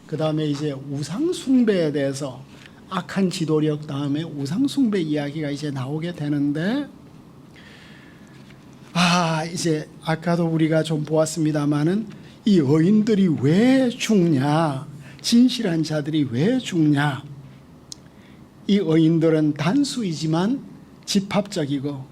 그 다음에 이제 우상숭배에 대해서 악한 지도력 다음에 우상숭배 이야기가 이제 나오게 되는데, 이제 아까도 우리가 좀 보았습니다마는 이 의인들이 왜 죽냐, 진실한 자들이 왜 죽냐. 이 의인들은 단수이지만 집합적이고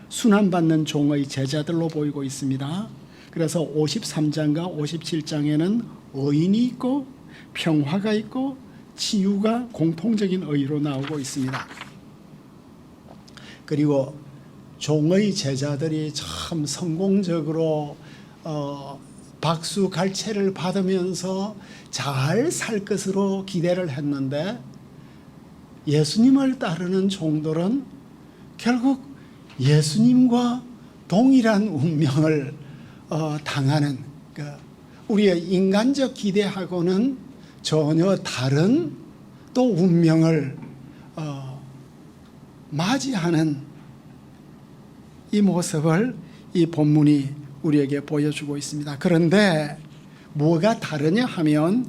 순환받는 종의 제자들로 보이고 있습니다. 그래서 53장과 57장에는 의인이 있고 평화가 있고 치유가 공통적인 의로 나오고 있습니다. 그리고 종의 제자들이 참 성공적으로 박수 갈채를 받으면서 잘 살 것으로 기대를 했는데, 예수님을 따르는 종들은 결국 예수님과 동일한 운명을 당하는, 우리의 인간적 기대하고는 전혀 다른 또 운명을 맞이하는 이 모습을 이 본문이 우리에게 보여주고 있습니다. 그런데 뭐가 다르냐 하면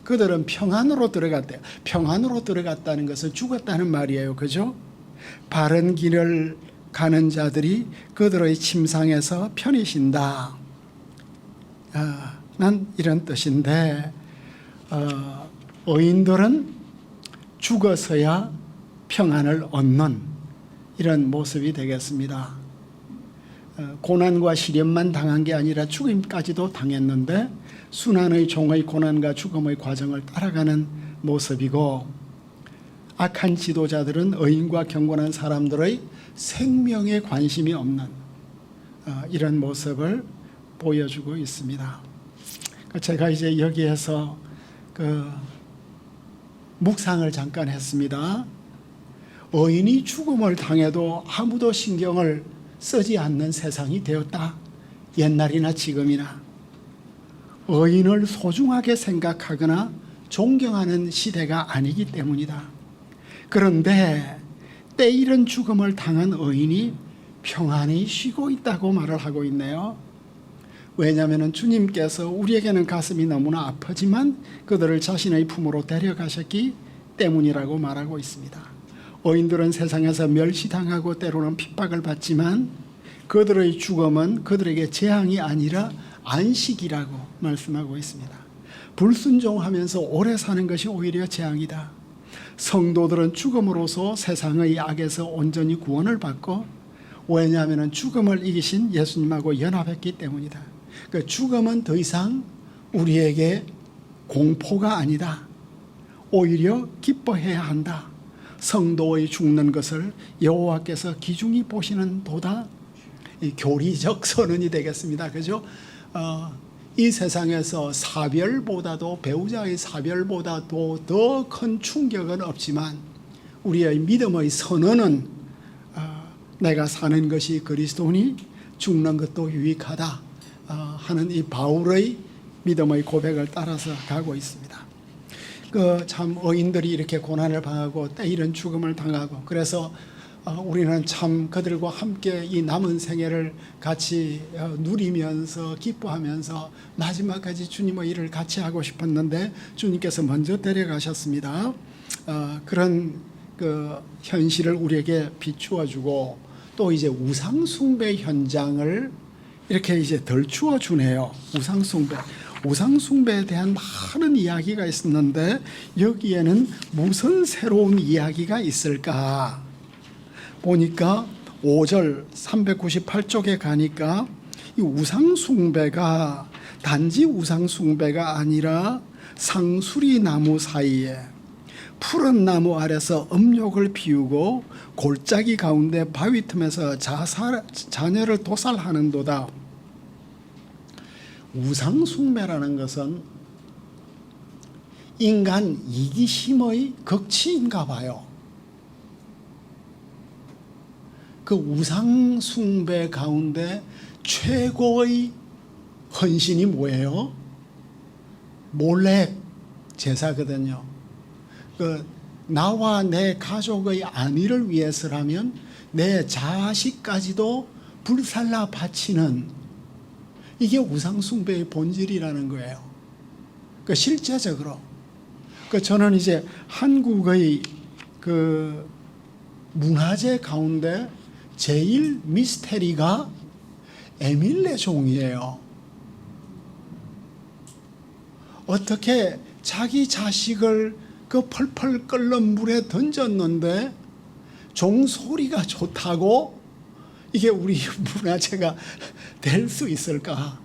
그들은 평안으로 들어갔대요. 평안으로 들어갔다는 것은 죽었다는 말이에요. 그죠? 바른 길을 가는 자들이 그들의 침상에서 편히 쉰다. 난 이런 뜻인데, 의인들은 죽어서야 평안을 얻는 이런 모습이 되겠습니다. 고난과 시련만 당한 게 아니라 죽음까지도 당했는데 순환의 종의 고난과 죽음의 과정을 따라가는 모습이고, 악한 지도자들은 의인과 경건한 사람들의 생명에 관심이 없는 이런 모습을 보여주고 있습니다. 제가 이제 여기에서 묵상을 잠깐 했습니다. 의인이 죽음을 당해도 아무도 신경을 쓰지 않는 세상이 되었다. 옛날이나 지금이나 의인을 소중하게 생각하거나 존경하는 시대가 아니기 때문이다. 그런데 때이른 죽음을 당한 의인이 평안히 쉬고 있다고 말을 하고 있네요. 왜냐하면 주님께서 우리에게는 가슴이 너무나 아프지만 그들을 자신의 품으로 데려가셨기 때문이라고 말하고 있습니다. 의인들은 세상에서 멸시당하고 때로는 핍박을 받지만 그들의 죽음은 그들에게 재앙이 아니라 안식이라고 말씀하고 있습니다. 불순종하면서 오래 사는 것이 오히려 재앙이다. 성도들은 죽음으로써 세상의 악에서 온전히 구원을 받고, 왜냐하면 죽음을 이기신 예수님하고 연합했기 때문이다. 그 죽음은 더 이상 우리에게 공포가 아니다. 오히려 기뻐해야 한다. 성도의 죽는 것을 여호와께서 귀중히 보시는 도다. 이 교리적 선언이 되겠습니다. 그죠? 이 세상에서 사별보다도, 배우자의 사별보다도 더 큰 충격은 없지만 우리의 믿음의 선언은 내가 사는 것이 그리스도니 죽는 것도 유익하다 하는 이 바울의 믿음의 고백을 따라서 가고 있습니다. 참 의인들이 이렇게 고난을 당하고 때이른 죽음을 당하고, 그래서 우리는 참 그들과 함께 이 남은 생애를 같이 누리면서 기뻐하면서 마지막까지 주님의 일을 같이 하고 싶었는데 주님께서 먼저 데려가셨습니다. 그런 현실을 우리에게 비추어 주고, 또 이제 우상숭배 현장을 이렇게 이제 덜 추워 주네요. 우상숭배에 대한 많은 이야기가 있었는데 여기에는 무슨 새로운 이야기가 있을까 보니까 5절 398쪽에 가니까 이 우상숭배가 단지 우상숭배가 아니라 상수리 나무 사이에 푸른 나무 아래서 음욕을 피우고 골짜기 가운데 바위 틈에서 자녀를 도살하는도다. 우상숭배라는 것은 인간 이기심의 극치인가 봐요. 그 우상숭배 가운데 최고의 헌신이 뭐예요? 몰렉 제사거든요. 나와 내 가족의 안위를 위해서라면 내 자식까지도 불살라 바치는, 이게 우상숭배의 본질이라는 거예요. 실제적으로 저는 이제 한국의 그 문화재 가운데 제일 미스테리가 에밀레 종이에요. 어떻게 자기 자식을 그 펄펄 끓는 물에 던졌는데 종 소리가 좋다고 이게 우리 문화재가 될 수 있을까?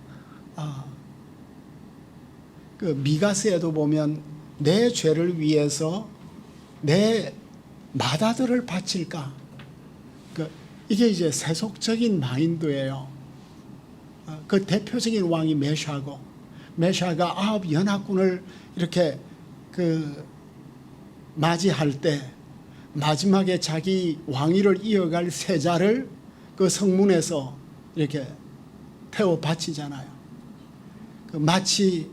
그 미가스에도 보면 내 죄를 위해서 내 맏아들을 바칠까? 이게 이제 세속적인 마인드예요. 그 대표적인 왕이 메샤고, 메샤가 9 연합군을 이렇게 그 맞이할 때 마지막에 자기 왕위를 이어갈 세자를 그 성문에서 이렇게 태워 바치잖아요. 마치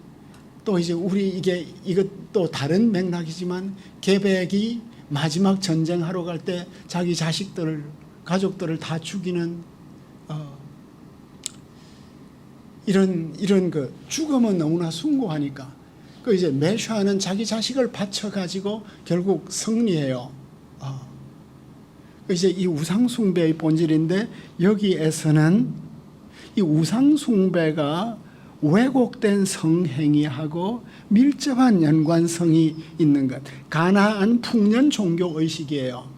또 이제 우리 이것도 다른 맥락이지만 계백이 마지막 전쟁하러 갈 때 자기 자식들을 가족들을 다 죽이는 이런 그 죽음은 너무나 숭고하니까 그 이제 메샤는 자기 자식을 바쳐 가지고 결국 승리해요. 이제 이 우상 숭배의 본질인데 여기에서는 이 우상 숭배가 왜곡된 성행위하고 밀접한 연관성이 있는 것. 가나안 풍년 종교 의식이에요.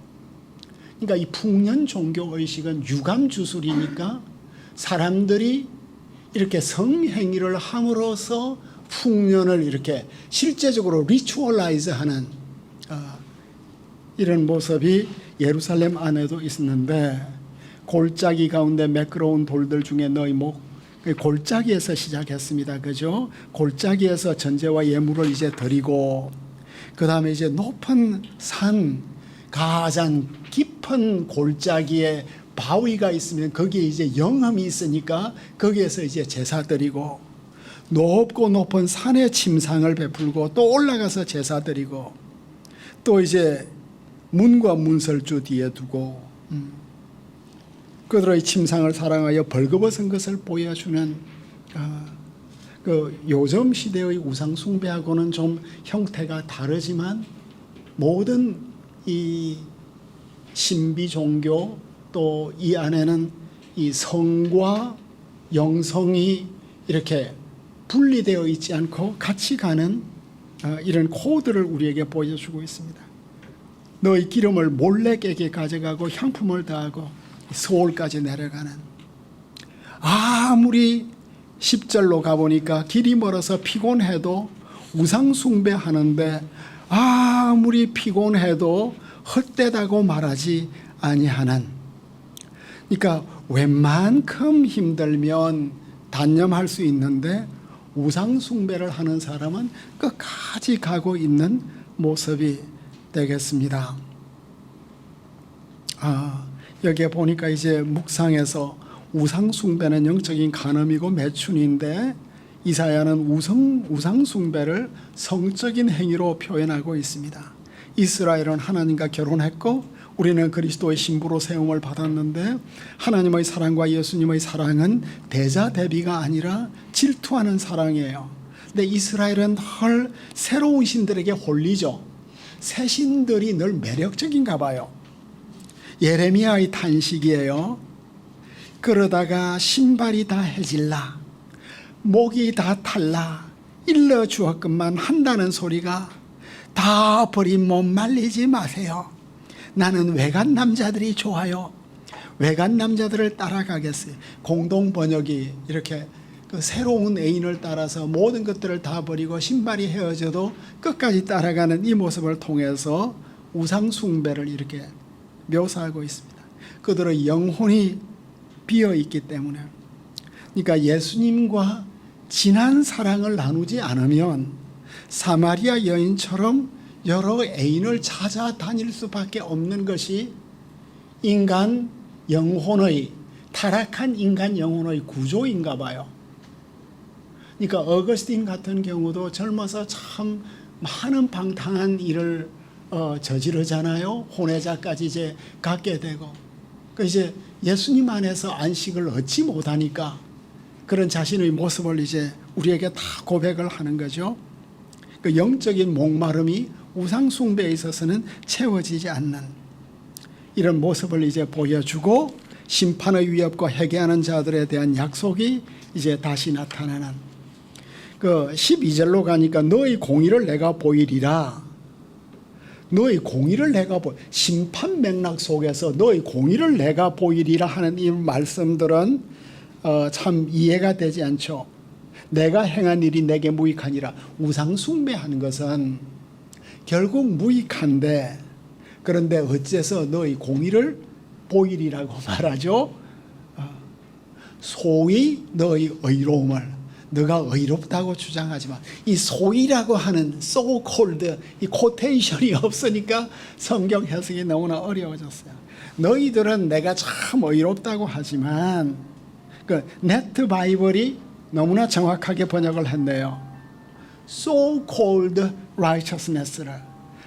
그러니까 이 풍년 종교 의식은 유감 주술이니까 사람들이 이렇게 성행위를 함으로써 풍년을 이렇게 실제적으로 리추얼라이즈하는 이런 모습이 예루살렘 안에도 있었는데, 골짜기 가운데 매끄러운 돌들 중에 너희 목, 골짜기에서 시작했습니다. 그죠? 골짜기에서 전제와 예물을 이제 드리고, 그 다음에 이제 높은 산, 가장 깊은 골짜기에 바위가 있으면 거기에 이제 영험이 있으니까 거기에서 이제 제사 드리고, 높고 높은 산에 침상을 베풀고 또 올라가서 제사 드리고, 또 이제 문과 문설주 뒤에 두고 그들의 침상을 사랑하여 벌거벗은 것을 보여주는 그 요즘 시대의 우상 숭배하고는 좀 형태가 다르지만 모든 이 신비 종교 또 이 안에는 이 성과 영성이 이렇게 분리되어 있지 않고 같이 가는 이런 코드를 우리에게 보여주고 있습니다. 너희 기름을 몰래 깨게 가져가고 향품을 더하고 서울까지 내려가는, 아무리 10절로 가보니까 길이 멀어서 피곤해도 우상 숭배하는데 아무리 피곤해도 헛되다고 말하지 아니하는, 그러니까 웬만큼 힘들면 단념할 수 있는데 우상 숭배를 하는 사람은 끝까지 가고 있는 모습이 되겠습니다. 여기에 보니까 이제 묵상에서 우상 숭배는 영적인 간음이고 매춘인데 이사야는 우상 숭배를 성적인 행위로 표현하고 있습니다. 이스라엘은 하나님과 결혼했고 우리는 그리스도의 신부로 세움을 받았는데 하나님의 사랑과 예수님의 사랑은 대자 대비가 아니라 질투하는 사랑이에요. 근데 이스라엘은 늘 새로운 신들에게 홀리죠. 새 신들이 늘 매력적인가 봐요. 예레미야의 탄식이에요. 그러다가 신발이 다 해질라, 목이 다 탈라, 일러 주었건만 한다는 소리가 다 버린 몸 말리지 마세요. 나는 외간 남자들이 좋아요. 외간 남자들을 따라가겠어요. 공동 번역이 이렇게 그 새로운 애인을 따라서 모든 것들을 다 버리고 신발이 헤어져도 끝까지 따라가는 이 모습을 통해서 우상 숭배를 이렇게 묘사하고 있습니다. 그들의 영혼이 비어 있기 때문에. 그러니까 예수님과 진한 사랑을 나누지 않으면 사마리아 여인처럼 여러 애인을 찾아다닐 수밖에 없는 것이 인간 영혼의, 타락한 인간 영혼의 구조인가 봐요. 그러니까 어거스틴 같은 경우도 젊어서 참 많은 방탕한 일을 저지르잖아요. 혼외자까지 이제 갖게 되고, 그 이제 예수님 안에서 안식을 얻지 못하니까 그런 자신의 모습을 이제 우리에게 다 고백을 하는 거죠. 그 영적인 목마름이 우상 숭배에 있어서는 채워지지 않는 이런 모습을 이제 보여주고 심판의 위협과 회개하는 자들에 대한 약속이 이제 다시 나타나는 그 12절로 가니까 너의 공의를 내가 보이리라. 너의 공의를 내가 심판 맥락 속에서 너의 공의를 내가 보이리라 하는 이 말씀들은 참 이해가 되지 않죠. 내가 행한 일이 내게 무익하니라. 우상 숭배하는 것은 결국 무익한데 그런데 어째서 너의 공의를 보이리라고 말하죠. 소위 너의 의로움을 너가 의롭다고 주장하지만 이 소위라고 하는 so called 이 코테이션이 없으니까 성경 해석이 너무나 어려워졌어요. 너희들은 내가 참 의롭다고 하지만 그 네트 바이블이 너무나 정확하게 번역을 했네요. so called righteousness를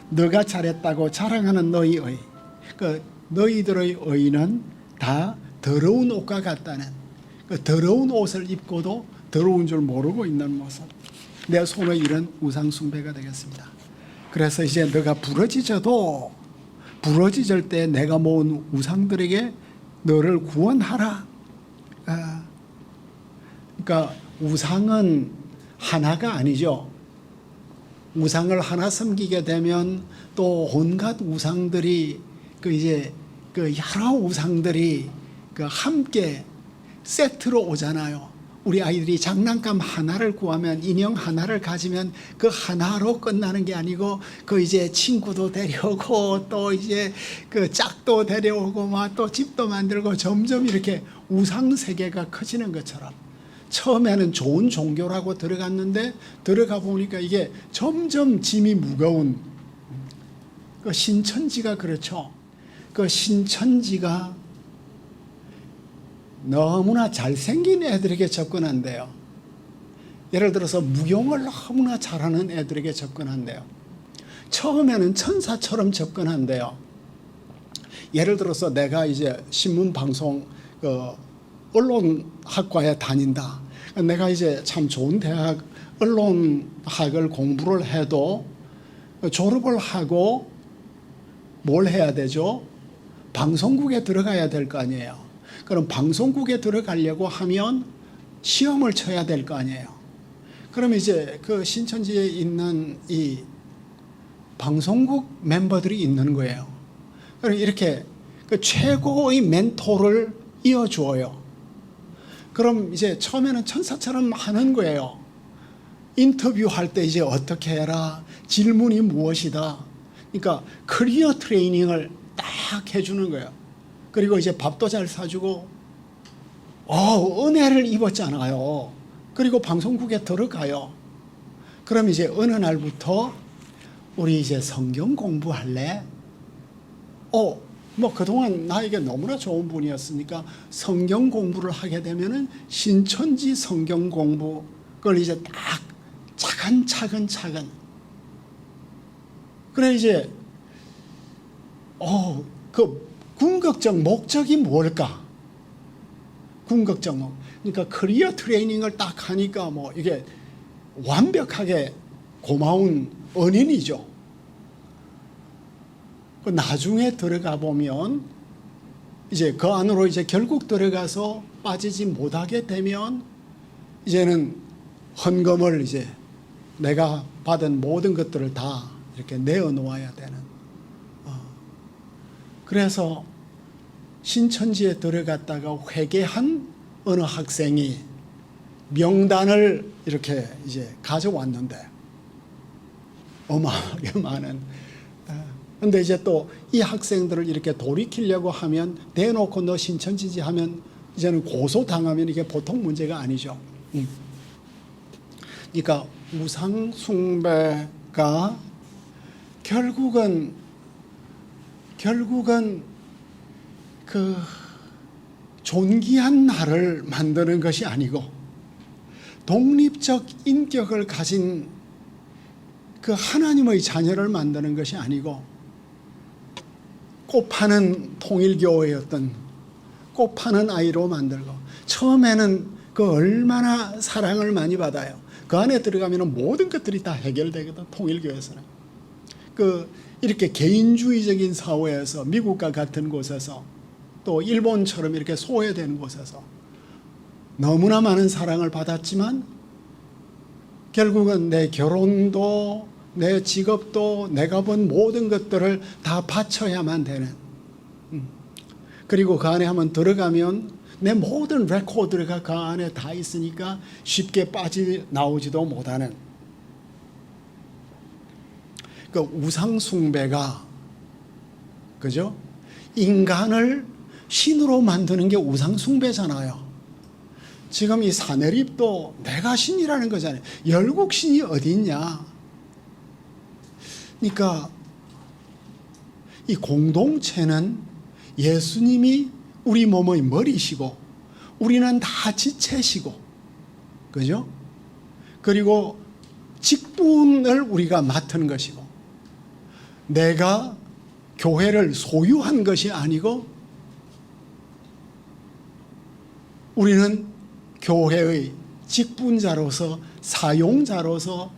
너가 잘했다고 자랑하는 너희 의 그 너희들의 의는 다 더러운 옷과 같다는 그 더러운 옷을 입고도 더러운 줄 모르고 있는 모습. 내 손의 일은 우상 숭배가 되겠습니다. 그래서 이제 너가 부러지져도 부러지질 때 내가 모은 우상들에게 너를 구원하라. 그러니까 우상은 하나가 아니죠. 우상을 하나 섬기게 되면 또 온갖 우상들이 그 이제 그 여러 우상들이 그 함께 세트로 오잖아요. 우리 아이들이 장난감 하나를 구하면 인형 하나를 가지면 그 하나로 끝나는 게 아니고 그 이제 친구도 데려오고 또 이제 그 짝도 데려오고 막 또 집도 만들고 점점 이렇게 우상 세계가 커지는 것처럼 처음에는 좋은 종교라고 들어갔는데 들어가 보니까 이게 점점 짐이 무거운 그 신천지가 그렇죠. 그 신천지가 너무나 잘생긴 애들에게 접근한대요. 예를 들어서 무용을 너무나 잘하는 애들에게 접근한대요. 처음에는 천사처럼 접근한대요. 예를 들어서 내가 이제 신문 방송 언론학과에 다닌다. 내가 이제 참 좋은 대학 언론학을 공부를 해도 졸업을 하고 뭘 해야 되죠? 방송국에 들어가야 될 거 아니에요. 그럼 방송국에 들어가려고 하면 시험을 쳐야 될 거 아니에요. 그럼 이제 그 신천지에 있는 이 방송국 멤버들이 있는 거예요. 그럼 이렇게 그 최고의 멘토를 이어주어요. 그럼 이제 처음에는 천사처럼 하는 거예요. 인터뷰할 때 이제 어떻게 해라, 질문이 무엇이다. 그러니까 커리어 트레이닝을 딱 해주는 거예요. 그리고 이제 밥도 잘 사주고, 은혜를 입었잖아요. 그리고 방송국에 들어가요. 그럼 이제 어느 날부터 우리 이제 성경 공부할래? 뭐 그동안 나에게 너무나 좋은 분이었으니까 성경 공부를 하게 되면은 신천지 성경 공부 그걸 이제 딱 차근차근 그래 이제 그 궁극적 목적이 뭘까? 궁극적 목. 그러니까 커리어 트레이닝을 딱 하니까 뭐 이게 완벽하게 고마운 은인이죠. 그 나중에 들어가 보면 이제 그 안으로 이제 결국 들어가서 빠지지 못하게 되면 이제는 헌금을 이제 내가 받은 모든 것들을 다 이렇게 내어놓아야 되는. 그래서 신천지에 들어갔다가 회개한 어느 학생이 명단을 이렇게 이제 가져왔는데 어마어마하게 많은. 근데 이제 또 이 학생들을 이렇게 돌이키려고 하면 대놓고 너 신천지지 하면 이제는 고소당하면 이게 보통 문제가 아니죠. 그러니까 우상 숭배가 결국은 그 존귀한 나를 만드는 것이 아니고 독립적 인격을 가진 그 하나님의 자녀를 만드는 것이 아니고 꽃 파는 통일교회였던 꽃 파는 아이로 만들고 처음에는 그 얼마나 사랑을 많이 받아요. 그 안에 들어가면 모든 것들이 다 해결되거든. 통일교에서는. 이렇게 개인주의적인 사회에서, 미국과 같은 곳에서, 또 일본처럼 이렇게 소외된 곳에서 너무나 많은 사랑을 받았지만 결국은 내 결혼도, 내 직업도, 내가 본 모든 것들을 다 바쳐야만 되는, 그리고 그 안에 한번 들어가면 내 모든 레코드가 그 안에 다 있으니까 쉽게 빠져나오지도 못하는, 그 우상숭배가, 그죠? 인간을 신으로 만드는 게 우상숭배잖아요. 지금 이 사내립도 내가 신이라는 거잖아요. 열국신이 어디 있냐? 그러니까 이 공동체는 예수님이 우리 몸의 머리시고 우리는 다 지체시고, 그죠? 그리고 직분을 우리가 맡은 것이고, 내가 교회를 소유한 것이 아니고 우리는 교회의 직분자로서, 사용자로서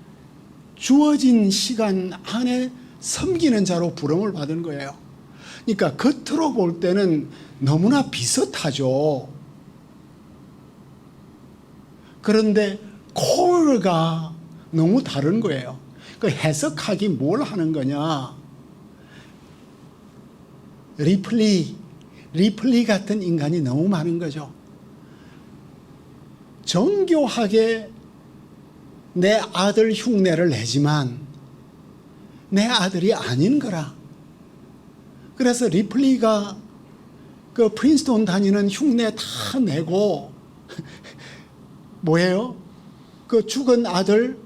주어진 시간 안에 섬기는 자로 부름을 받은 거예요. 그러니까 겉으로 볼 때는 너무나 비슷하죠. 그런데 코어가 너무 다른 거예요. 그 해석하기 뭘 하는 거냐? 리플리 같은 인간이 너무 많은 거죠. 정교하게 내 아들 흉내를 내지만 내 아들이 아닌 거라. 그래서 리플리가 그 프린스톤 다니는 흉내 다 내고 뭐예요? 그 죽은 아들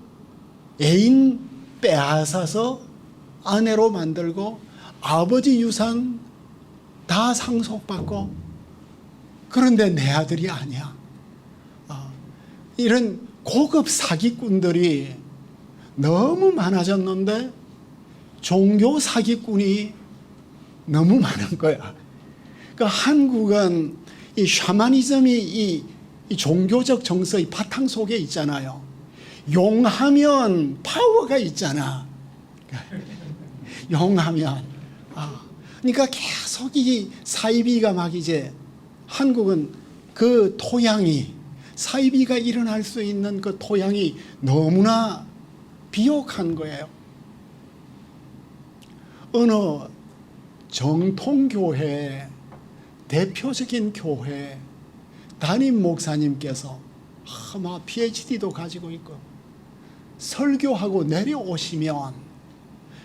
애인 빼앗아서 아내로 만들고 아버지 유산 다 상속받고, 그런데 내 아들이 아니야. 이런 고급 사기꾼들이 너무 많아졌는데 종교 사기꾼이 너무 많은 거야. 그러니까 한국은 이 샤머니즘이 이 종교적 정서의 바탕 속에 있잖아요. 용하면 파워가 있잖아. 용하면. 그러니까 계속 이 사이비가 막 이제, 한국은 그 토양이, 사이비가 일어날 수 있는 그 토양이 너무나 비옥한 거예요. 어느 정통교회, 대표적인 교회 담임 목사님께서 아마 PhD도 가지고 있고 설교하고 내려오시면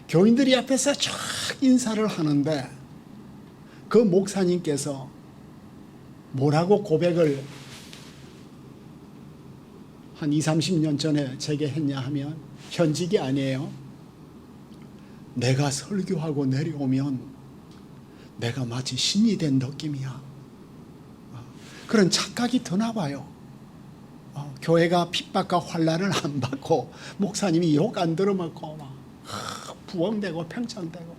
교인들이 앞에서 쫙 인사를 하는데 그 목사님께서 뭐라고 고백을 한 20, 30년 전에 제게 했냐 하면, 현직이 아니에요. 내가 설교하고 내려오면 내가 마치 신이 된 느낌이야. 그런 착각이 드나 봐요. 교회가 핍박과 환난을 안 받고 목사님이 욕 안 들어먹고 막 부엉대고 평창대고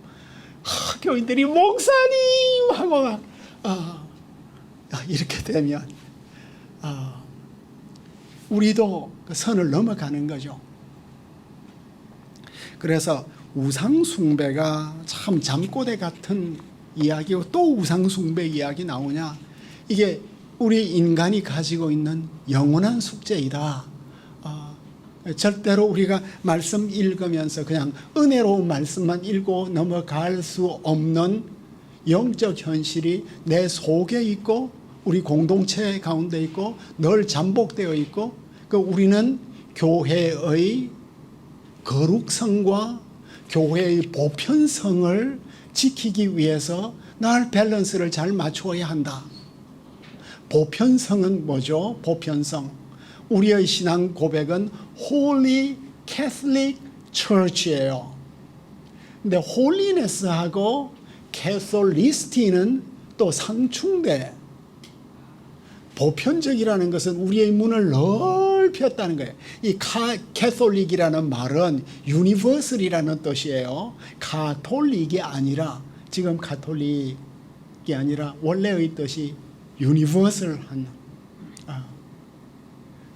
교인들이 목사님 하고 막 이렇게 되면 우리도 그 선을 넘어가는 거죠. 그래서 우상숭배가 참 잠꼬대 같은 이야기고, 또 우상숭배 이야기 나오냐? 이게 우리 인간이 가지고 있는 영원한 숙제이다. 절대로 우리가 말씀 읽으면서 그냥 은혜로운 말씀만 읽고 넘어갈 수 없는 영적 현실이 내 속에 있고 우리 공동체 가운데 있고 늘 잠복되어 있고, 우리는 교회의 거룩성과 교회의 보편성을 지키기 위해서 늘 밸런스를 잘 맞추어야 한다. 보편성은 뭐죠? 보편성. 우리의 신앙 고백은 Holy Catholic Church예요. 근데 홀리네스하고 캐톨리스티는 또 상충돼. 보편적이라는 것은 우리의 문을 넓혔다는 거예요. 이 캐톨릭이라는 말은 유니버설이라는 뜻이에요. 가톨릭이 아니라, 지금 가톨릭이 아니라 원래의 뜻이 유니버설한.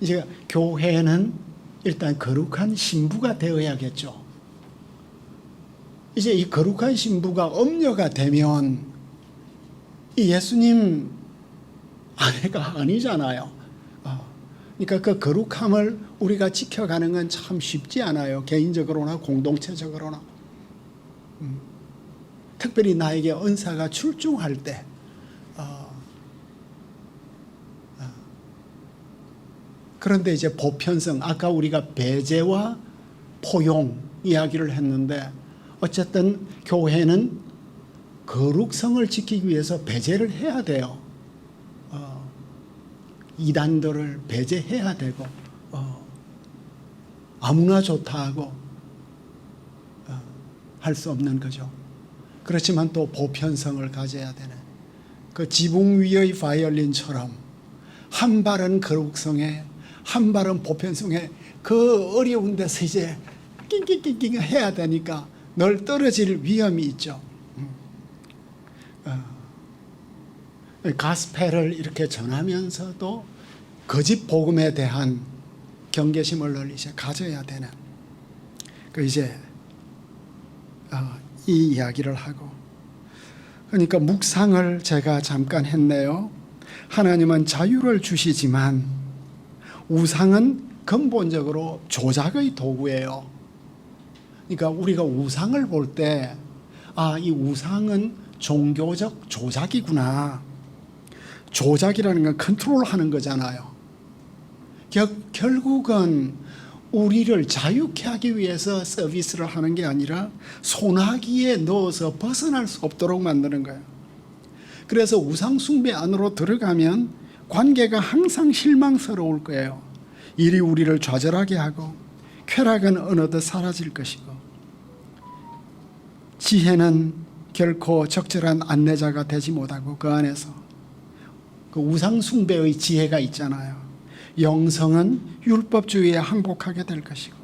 이제 교회는 일단 거룩한 신부가 되어야겠죠. 이제 이 거룩한 신부가 엄녀가 되면 이 예수님 아내가 아니잖아요. 그러니까 그 거룩함을 우리가 지켜가는 건 참 쉽지 않아요. 개인적으로나 공동체적으로나. 특별히 나에게 은사가 출중할 때 그런데 이제 보편성, 아까 우리가 배제와 포용 이야기를 했는데 어쨌든 교회는 거룩성을 지키기 위해서 배제를 해야 돼요. 이단들을 배제해야 되고 아무나 좋다 하고 할 수 없는 거죠. 그렇지만 또 보편성을 가져야 되는 그 지붕 위의 바이올린처럼 한 발은 거룩성에 한 발은 보편성에 그 어려운 데서 이제 낑낑낑낑 해야 되니까 늘 떨어질 위험이 있죠. 가스펠을 이렇게 전하면서도 거짓 복음에 대한 경계심을 늘 이제 가져야 되는 그 이제 이 이야기를 하고 그러니까 묵상을 제가 잠깐 했네요. 하나님은 자유를 주시지만 우상은 근본적으로 조작의 도구예요. 그러니까 우리가 우상을 볼 때 이 우상은 종교적 조작이구나. 조작이라는 건 컨트롤하는 거잖아요. 결국은 우리를 자유케 하기 위해서 서비스를 하는 게 아니라 소나기에 넣어서 벗어날 수 없도록 만드는 거예요. 그래서 우상 숭배 안으로 들어가면 관계가 항상 실망스러울 거예요. 일이 우리를 좌절하게 하고 쾌락은 어느덧 사라질 것이고 지혜는 결코 적절한 안내자가 되지 못하고 그 안에서 그 우상 숭배의 지혜가 있잖아요. 영성은 율법주의에 항복하게 될 것이고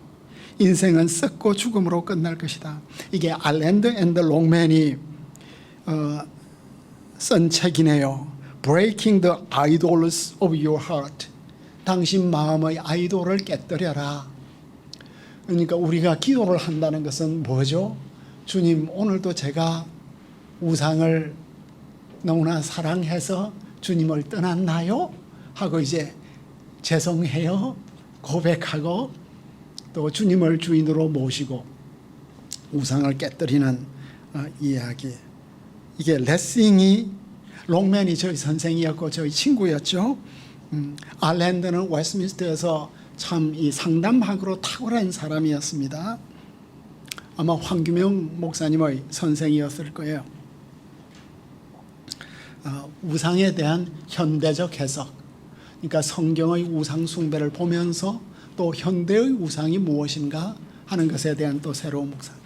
인생은 썩고 죽음으로 끝날 것이다. 이게 알랜드 앤드 롱맨이 쓴 책이네요. Breaking the idols of your heart. 당신 마음의 아이돌을 깨뜨려라. 그러니까 우리가 기도를 한다는 것은 뭐죠? 주님, 오늘도 제가 우상을 너무나 사랑해서 주님을 떠났나요? 하고 이제 죄송해요 고백하고 또 주님을 주인으로 모시고 우상을 깨뜨리는 이야기. 이게 레싱이 롱맨이 저희 선생이었고 저희 친구였죠. 알랜드는 웨스트민스터에서 참 이 상담학으로 탁월한 사람이었습니다. 아마 황규명 목사님의 선생이었을 거예요. 우상에 대한 현대적 해석, 그러니까 성경의 우상 숭배를 보면서 또 현대의 우상이 무엇인가 하는 것에 대한 또 새로운 묵상.